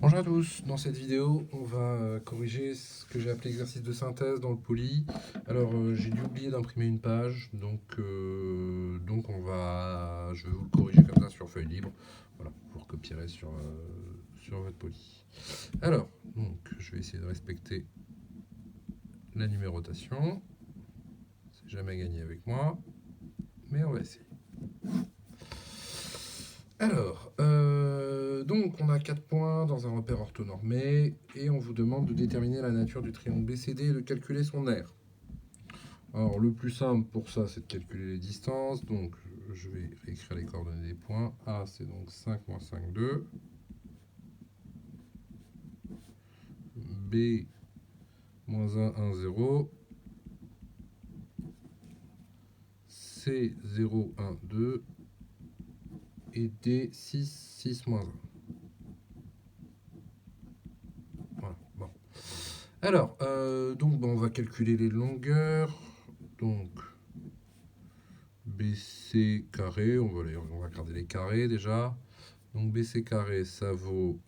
Bonjour à tous, dans cette vidéo on va corriger ce que j'ai appelé exercice de synthèse dans le poly. Alors j'ai dû oublier d'imprimer une page, donc je vais vous le corriger comme ça sur feuille libre. Voilà, vous recopierez sur votre poly. Alors, donc je vais essayer de respecter la numérotation. C'est jamais gagné avec moi, mais on va essayer. Alors, donc on a 4 points dans un repère orthonormé et on vous demande de déterminer la nature du triangle BCD et de calculer son aire. Alors le plus simple pour ça c'est de calculer les distances, donc je vais réécrire les coordonnées des points. A c'est donc 5 moins 5, 2. B moins 1, 1, 0. C 0, 1, 2. Et D 6, 6 moins 1. Voilà, bon. Alors, on va calculer les longueurs. Donc, BC carré, on va regarder les carrés déjà. Donc BC carré, ça vaut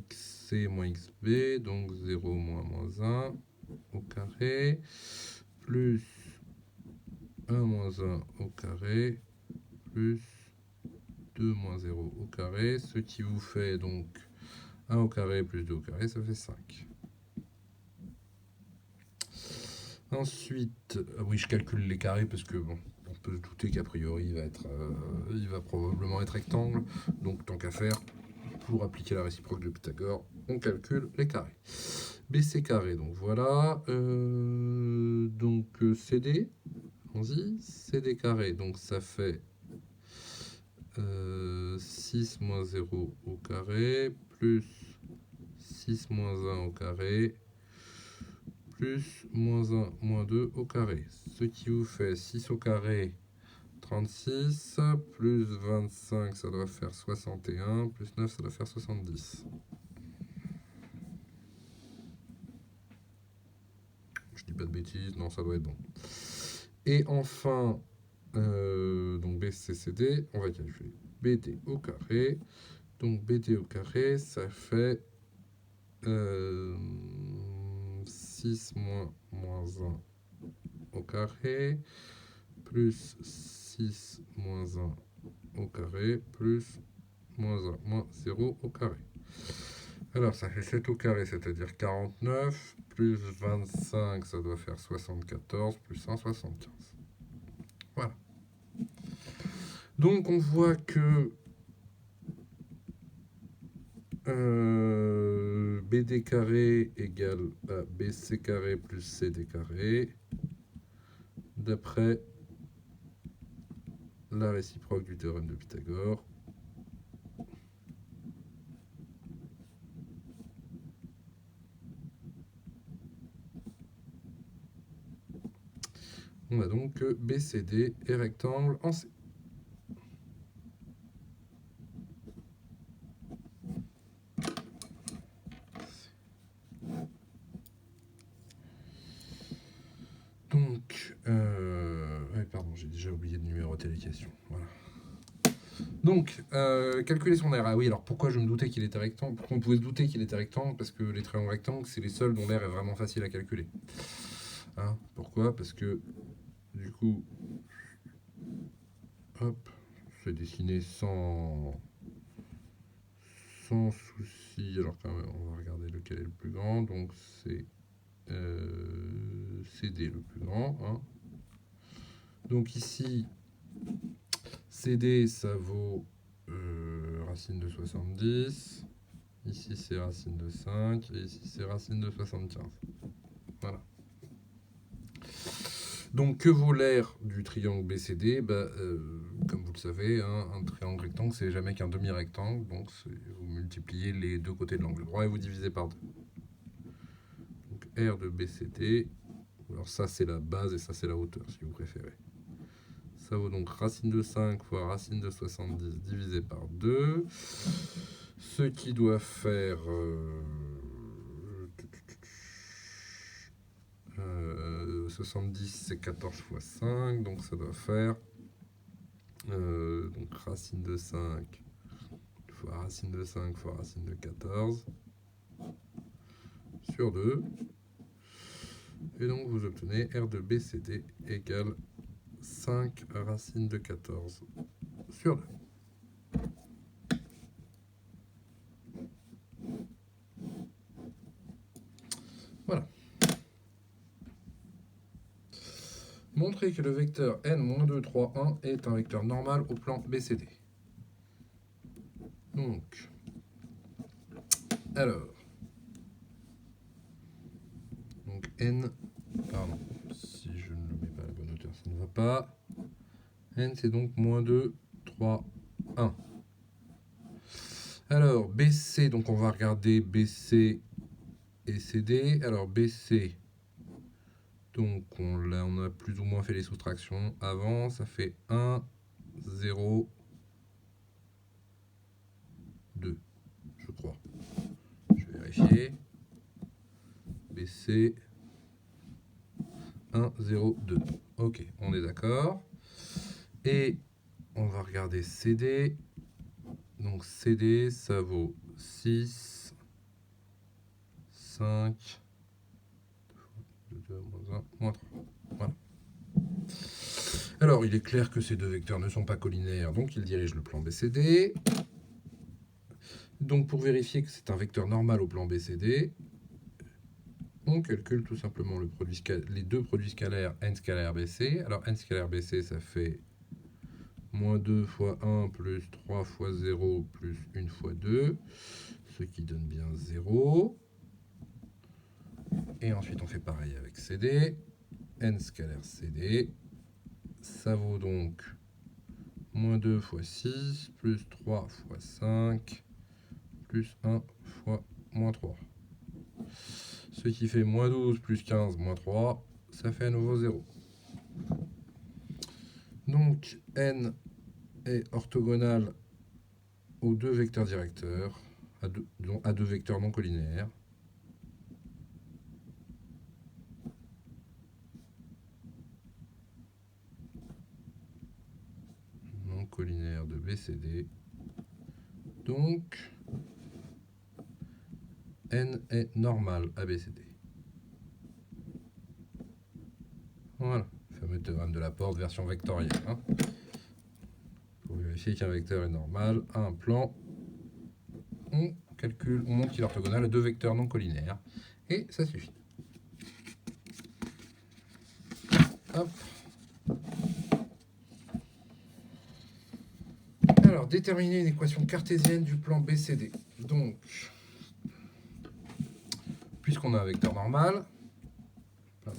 XC moins XB, donc 0 moins moins 1 au carré, plus 1 moins 1 au carré, plus 2 moins 0 au carré, ce qui vous fait donc 1 au carré plus 2 au carré, ça fait 5. Ensuite, oui, je calcule les carrés parce que bon, on peut se douter qu'a priori il va probablement être rectangle. Donc tant qu'à faire, pour appliquer la réciproque de Pythagore, on calcule les carrés. BC carré, donc voilà. CD, allons-y. CD carré, donc ça fait 6 moins 0 au carré, plus 6 moins 1 au carré, plus moins 1 moins 2 au carré. Ce qui vous fait 6 au carré, 36, plus 25, ça doit faire 61, plus 9, ça doit faire 70. Je dis pas de bêtises, non, ça doit être bon. Et enfin, donc BCCD, on va calculer BD au carré. Donc BD au carré, ça fait 6 moins moins 1 au carré, plus 6 moins 1 au carré, plus moins 1 moins 0 au carré. Alors ça fait 7 au carré, c'est-à-dire 49, plus 25, ça doit faire 74, plus 1, 75. Voilà. Donc on voit que BD carré égale à BC carré plus CD carré, d'après la réciproque du théorème de Pythagore. On a donc que BCD est rectangle en C. Donc, pardon, j'ai déjà oublié de numéroter les questions. Voilà. Donc, calculer son aire. Ah oui, alors pourquoi je me doutais qu'il était rectangle? Pourquoi on pouvait se douter qu'il était rectangle? Parce que les triangles rectangles, c'est les seuls dont l'aire est vraiment facile à calculer. Hein, pourquoi? Parce que, du coup, hop, c'est dessiné sans souci. Alors quand même, on va regarder lequel est le plus grand. Donc c'est CD le plus grand. Hein. Donc ici, CD, ça vaut racine de 70. Ici, c'est racine de 5. Et ici, c'est racine de 75. Voilà. Donc, que vaut l'aire du triangle BCD? Comme vous le savez, hein, un triangle rectangle, c'est jamais qu'un demi-rectangle. Donc, vous multipliez les deux côtés de l'angle droit et vous divisez par 2. Donc, R de BCD. Alors, ça, c'est la base et ça, c'est la hauteur, si vous préférez. Ça vaut donc racine de 5 fois racine de 70 divisé par 2. Ce qui doit faire... 70 c'est 14 fois 5, donc ça doit faire donc racine de 5 fois racine de 5 fois racine de 14 sur 2. Et donc vous obtenez R de BCD égale 5 racine de 14 sur 2. Voilà. Montrer que le vecteur n-2, 3, 1 est un vecteur normal au plan BCD. Donc, alors, donc n, pardon, si je ne le mets pas à la bonne hauteur, ça ne va pas. N, c'est donc -2, 3, 1. Alors, BC, donc on va regarder BC et CD. Alors, BC, donc on a plus ou moins fait les soustractions avant. Ça fait 1, 0, 2, je crois. Je vais vérifier. BC, 1, 0, 2. Ok, on est d'accord. Et on va regarder CD. Donc CD, ça vaut 6, 5, 2, moins 1, moins 3. Voilà. Alors, il est clair que ces deux vecteurs ne sont pas collinaires, donc ils dirigent le plan BCD. Donc, pour vérifier que c'est un vecteur normal au plan BCD, on calcule tout simplement les deux produits scalaires n scalaire BC. Alors, n scalaire BC, ça fait -2 fois 1 plus 3 fois 0 plus 1 fois 2, ce qui donne bien 0. Et ensuite, on fait pareil avec CD. N scalaire CD, ça vaut donc -2 fois 6 plus 3 fois 5 plus 1 fois -3. Ce qui fait -12 plus 15 moins 3, ça fait à nouveau 0. Donc n est orthogonal aux deux vecteurs directeurs, à deux vecteurs non collinaires. Non collinaires de BCD. Donc n est normal à BCD. Voilà, le fameux théorème de Laporte version vectorielle. Hein. Pour vérifier qu'un vecteur est normal à un plan, on montre qu'il est orthogonal à deux vecteurs non collinaires. Et ça suffit. Hop. Alors, déterminer une équation cartésienne du plan BCD. Donc, puisqu'on a un vecteur normal, ça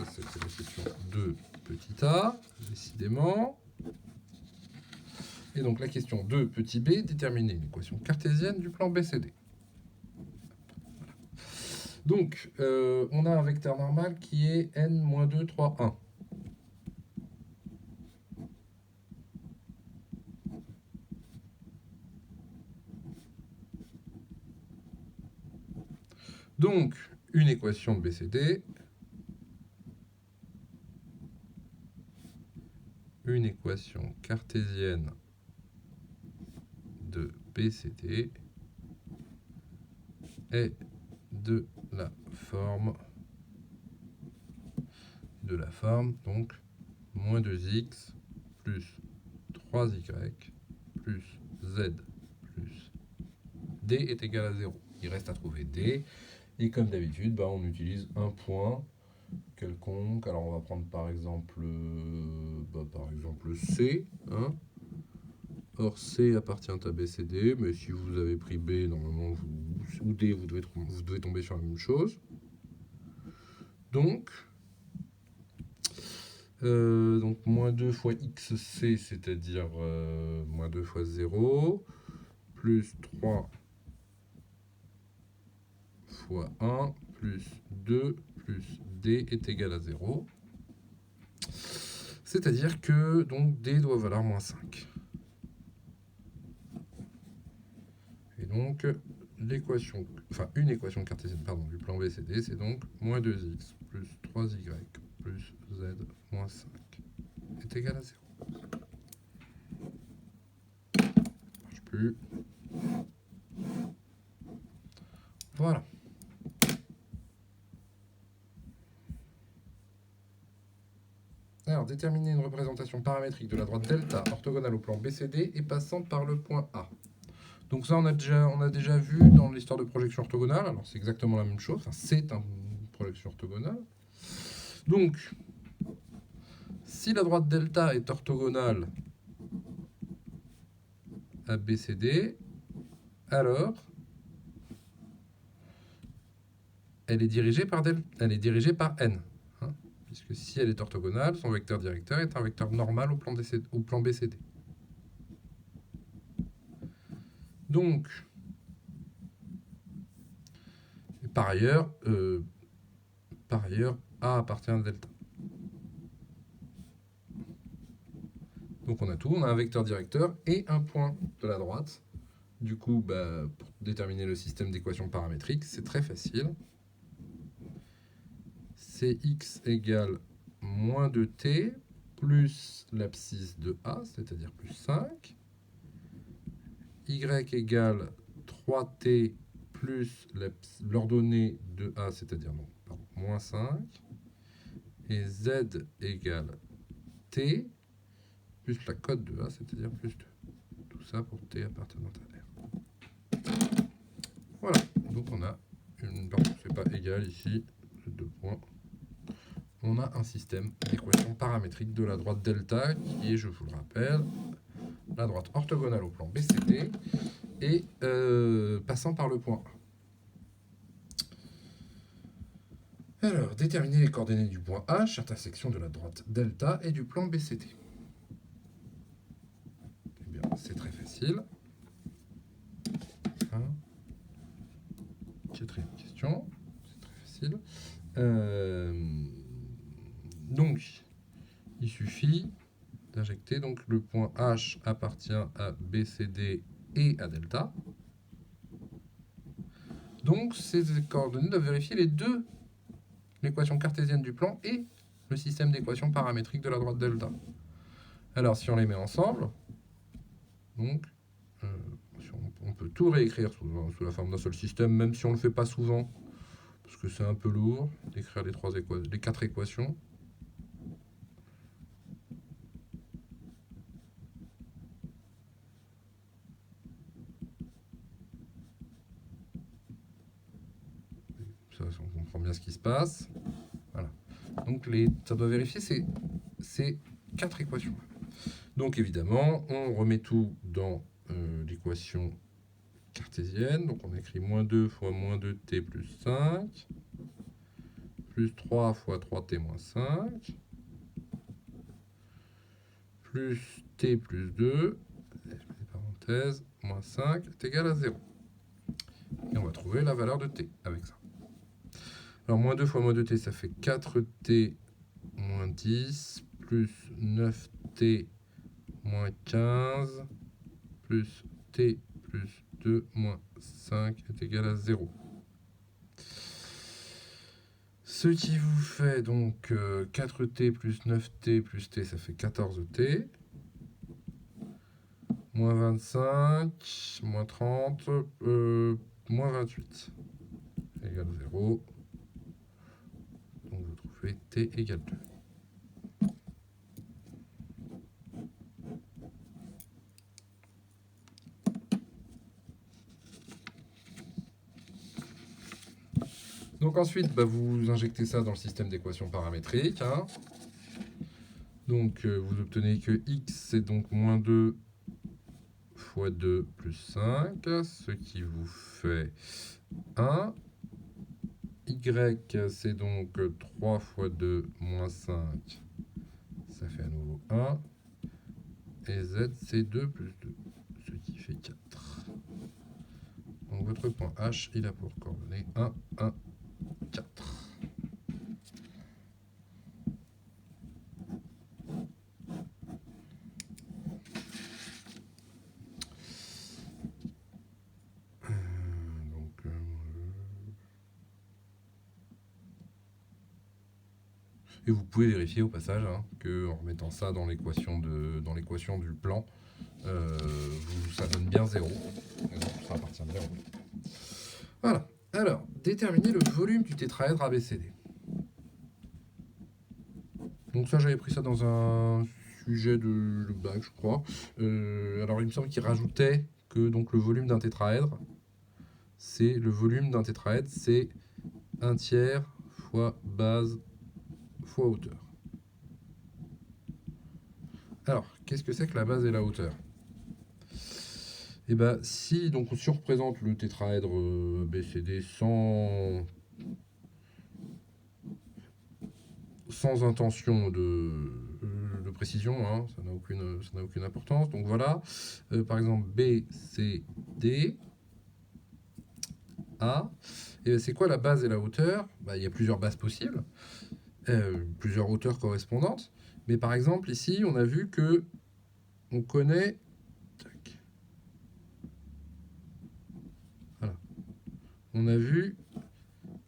c'est la question de petit a, décidément. Et donc la question de petit b, déterminer une équation cartésienne du plan BCD. Donc, on a un vecteur normal qui est n-2, 3, 1. Donc, une équation de BCD, une équation cartésienne de BCD est de la forme donc -2x plus 3y plus z plus d est égal à 0. Il reste à trouver d. Et comme d'habitude, on utilise un point quelconque. Alors on va prendre par exemple, C. Hein. Or C appartient à BCD, mais si vous avez pris B, normalement, ou D, vous devez tomber sur la même chose. Donc -2 fois xc, c'est-à-dire -2 fois 0, plus 3 fois 1, plus 2, plus d est égal à 0. C'est-à-dire que donc d doit valoir -5. Et donc l'équation, une équation cartésienne du plan BCD, c'est donc -2x plus 3y plus z moins 5 est égal à 0. Ça marche plus. Voilà. Alors, déterminer une représentation paramétrique de la droite delta orthogonale au plan BCD et passant par le point A. Donc ça, on a déjà vu dans l'histoire de projection orthogonale. Alors, c'est exactement la même chose. Enfin, c'est une projection orthogonale. Donc, si la droite delta est orthogonale à BCD, alors elle est dirigée par n. Hein, puisque si elle est orthogonale, son vecteur directeur est un vecteur normal au plan BCD. Donc, par ailleurs, A appartient à delta. Donc on a tout, on a un vecteur directeur et un point de la droite. Du coup, pour déterminer le système d'équations paramétriques, c'est très facile. Cx égale moins 2t plus l'abscisse de A, c'est-à-dire plus 5. Y égale 3t plus l'ordonnée de A, c'est-à-dire moins 5. Et z égale t plus la cote de A, c'est-à-dire plus 2. Tout ça pour t appartenant à R. Voilà, donc on a c'est pas égal ici, 2 points. On a un système d'équation paramétrique de la droite delta qui est, je vous le rappelle, la droite orthogonale au plan BCD et passant par le point A. Alors, déterminer les coordonnées du point H, intersection de la droite delta et du plan BCD. Eh bien, c'est très facile. Quatrième question, c'est très facile. Donc, il suffit d'injecter. Donc, le point H appartient à BCD et à delta. Donc, ces coordonnées doivent vérifier les deux, l'équation cartésienne du plan et le système d'équations paramétriques de la droite delta. Alors, si on les met ensemble, donc, on peut tout réécrire sous la forme d'un seul système, même si on ne le fait pas souvent, parce que c'est un peu lourd d'écrire les 4 équations. Ça, on comprend bien ce qui se passe. Voilà. Donc, ça doit vérifier ces 4 équations. Donc, évidemment, on remet tout dans l'équation cartésienne. Donc, on écrit moins 2 fois moins 2t plus 5, plus 3 fois 3t moins 5, plus t plus 2, parenthèse, moins 5, est égal à 0. Et on va trouver la valeur de t avec ça. Alors, moins 2 fois moins 2t, ça fait 4t moins 10, plus 9t moins 15, plus t plus 2 moins 5 est égal à 0. Ce qui vous fait donc 4t plus 9t plus t, ça fait 14t. Moins 25, moins 30, moins 28 égale 0. Donc vous trouvez t égale 2. Donc ensuite, vous injectez ça dans le système d'équations paramétriques. Hein. Donc vous obtenez que x, c'est donc moins 2 fois 2 plus 5, ce qui vous fait 1. Y, c'est donc 3 fois 2 moins 5, ça fait à nouveau 1. Et z, c'est 2 plus 2, ce qui fait 4. Donc votre point H, il a pour coordonnées 1, 1, 4. Et vous pouvez vérifier au passage qu'en remettant ça dans l'équation du plan, ça donne bien 0. Et donc ça appartient bien au plan. Voilà. Alors, déterminer le volume du tétraèdre ABCD. Donc ça, j'avais pris ça dans un sujet de bac, je crois. Alors, il me semble qu'il rajoutait que donc, le volume d'un tétraèdre, c'est 1/3 fois base fois hauteur. Alors, qu'est-ce que c'est que la base et la hauteur? Et bien, si on représente le tétraèdre BCD sans intention de précision, hein, ça n'a aucune importance. Donc voilà, par exemple BCD, A. Et c'est quoi la base et la hauteur? Il y a plusieurs bases possibles, plusieurs hauteurs correspondantes. Mais par exemple, ici, on a vu que on connaît. Tac. Voilà. On a vu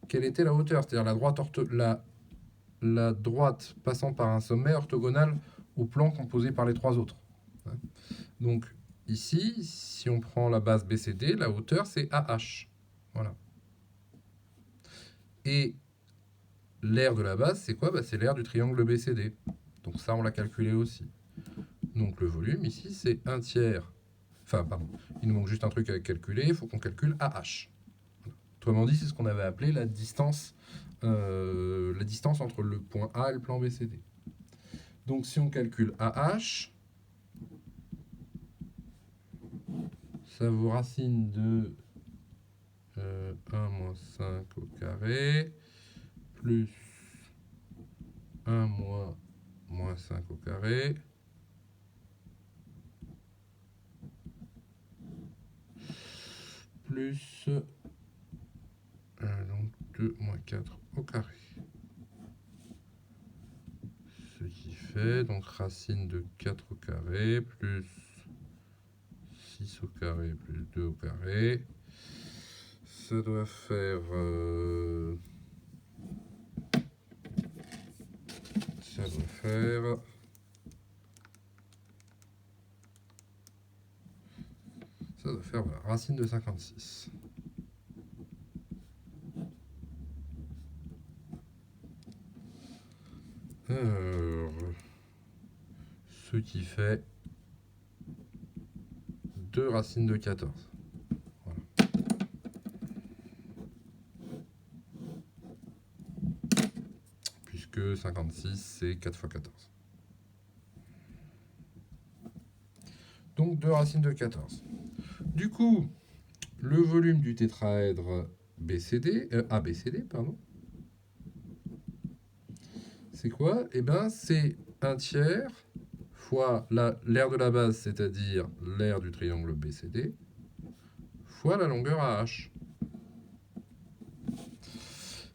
quelle était la hauteur, c'est-à-dire la droite passant par un sommet orthogonal au plan composé par les trois autres. Donc ici, si on prend la base BCD, la hauteur c'est AH. Voilà. Et l'aire de la base, c'est quoi? C'est l'aire du triangle BCD. Donc ça, on l'a calculé aussi. Donc le volume ici, c'est 1/3. Enfin, pardon, il nous manque juste un truc à calculer. Il faut qu'on calcule AH. Autrement dit, c'est ce qu'on avait appelé la distance entre le point A et le plan BCD. Donc si on calcule AH, ça vaut racine de 1 moins 5 au carré, plus 1 moins 5 au carré, plus donc 2 moins 4 au carré. Ce qui fait donc racine de 4 au carré, plus 6 au carré, plus 2 au carré. Ça doit faire... voilà, racine de 56. Alors, ce qui fait 2 racines de 14. Voilà. Puisque 56, c'est 4 fois 14. Donc 2 racines de 14. Du coup, le volume du tétraèdre ABCD, pardon, c'est quoi? Eh bien, c'est 1/3 fois l'aire de la base, c'est-à-dire l'aire du triangle BCD, fois la longueur AH.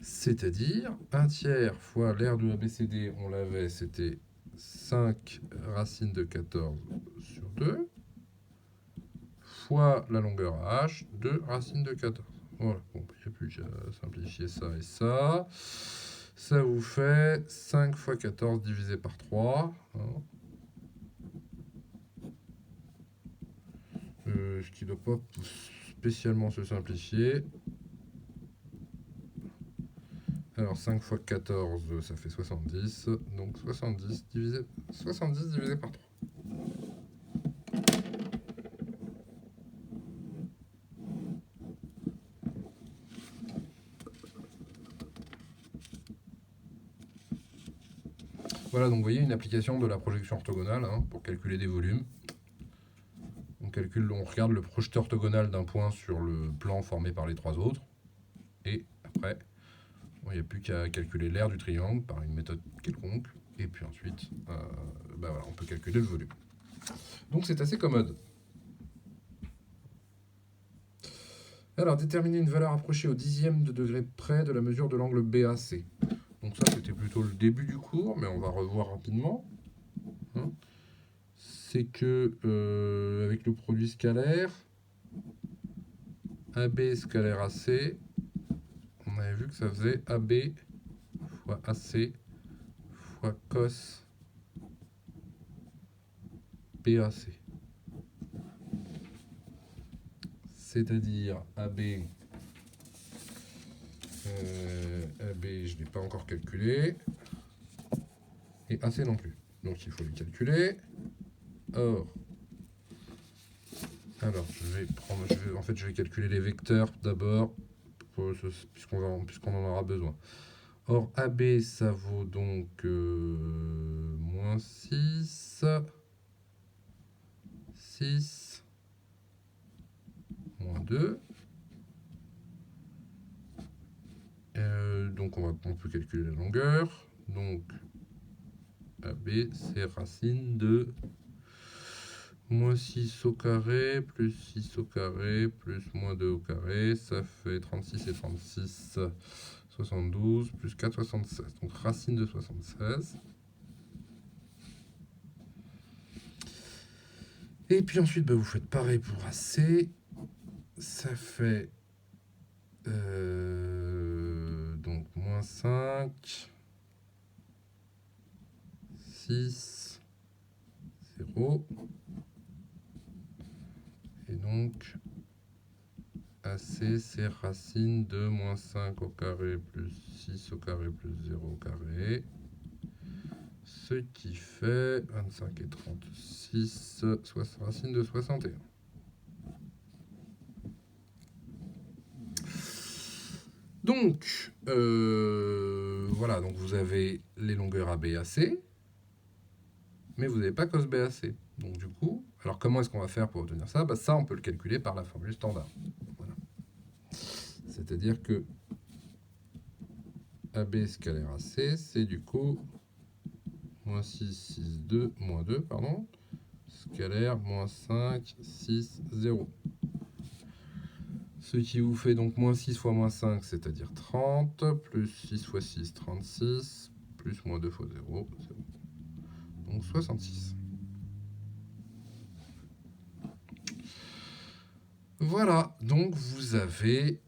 C'est-à-dire 1/3 fois l'aire de ABCD, on l'avait, c'était 5 racines de 14 sur 2, fois la longueur AH, 2 racines de 14. Voilà, bon, il n'y a plus qu'à simplifier ça et ça. Ça vous fait 5 fois 14 divisé par 3. Hein. Ce qui ne doit pas spécialement se simplifier. Alors 5 fois 14, ça fait 70. Donc 70 divisé par 3. Voilà, donc vous voyez une application de la projection orthogonale hein, pour calculer des volumes. On regarde le projeté orthogonal d'un point sur le plan formé par les trois autres. Et après, il n'y a plus qu'à calculer l'aire du triangle par une méthode quelconque. Et puis ensuite, voilà, on peut calculer le volume. Donc c'est assez commode. Alors, déterminer une valeur approchée au dixième de degré près de la mesure de l'angle BAC. Donc ça, c'était plutôt le début du cours, mais on va revoir rapidement. Hein, c'est que, avec le produit scalaire, AB scalaire AC, on avait vu que ça faisait AB fois AC fois cos BAC. C'est-à-dire AB AB, je ne l'ai pas encore calculé. Et AC non plus. Donc il faut les calculer. Or, alors je vais calculer les vecteurs d'abord, puisqu'on en aura besoin. Or, AB, ça vaut donc moins 6, 6, moins 2. Donc, on peut calculer la longueur. Donc, AB, c'est racine de moins 6 au carré, plus 6 au carré, plus moins 2 au carré. Ça fait 36 et 36, 72, plus 4, 76. Donc, racine de 76. Et puis ensuite, vous faites pareil pour AC. Ça fait donc moins 5, 6, 0. Et donc, AC, c'est racine de moins 5 au carré plus 6 au carré plus 0 au carré. Ce qui fait 25 et 36, racine de 61. Donc, voilà, donc vous avez les longueurs AB et AC, mais vous n'avez pas cos BAC. Donc du coup, alors comment est-ce qu'on va faire pour obtenir ça? Ça, on peut le calculer par la formule standard. Voilà. C'est-à-dire que AB scalaire AC, c'est du coup moins 6, 6, 2, moins 2, pardon, scalaire moins 5, 6, 0. Ce qui vous fait donc moins 6 fois moins 5, c'est-à-dire 30, plus 6 fois 6, 36, plus moins 2 fois 0, 0. Donc 66. Voilà, donc vous avez,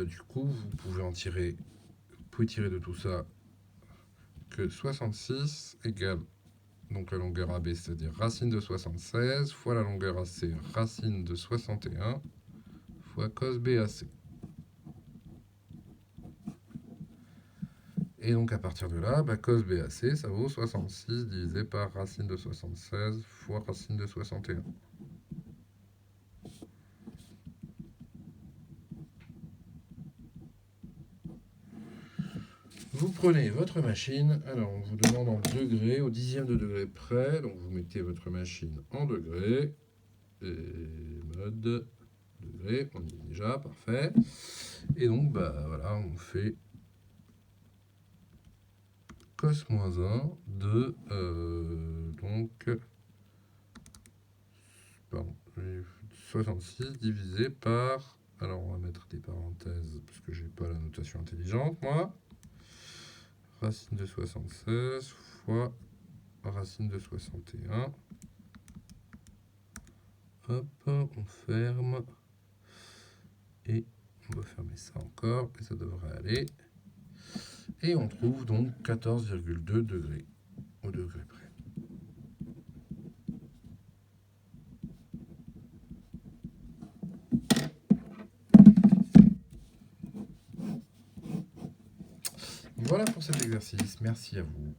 du coup, vous pouvez tirer de tout ça que 66 égale donc la longueur AB, c'est-à-dire racine de 76, fois la longueur AC, racine de 61, fois cos BAC. Et donc à partir de là, cos BAC, ça vaut 66 divisé par racine de 76 fois racine de 61. Vous prenez votre machine, alors on vous demande en degrés, au dixième de degré près, donc vous mettez votre machine en degrés, et mode degré, on y est déjà, parfait. Et donc voilà, on fait cos moins 1 de donc 66 divisé par, alors on va mettre des parenthèses parce que j'ai pas la notation intelligente moi, racine de 76 fois racine de 61. Hop, on ferme et on va fermer ça encore et ça devrait aller. Et on trouve donc 14,2 degrés au degré près. Voilà pour cet exercice. Merci à vous.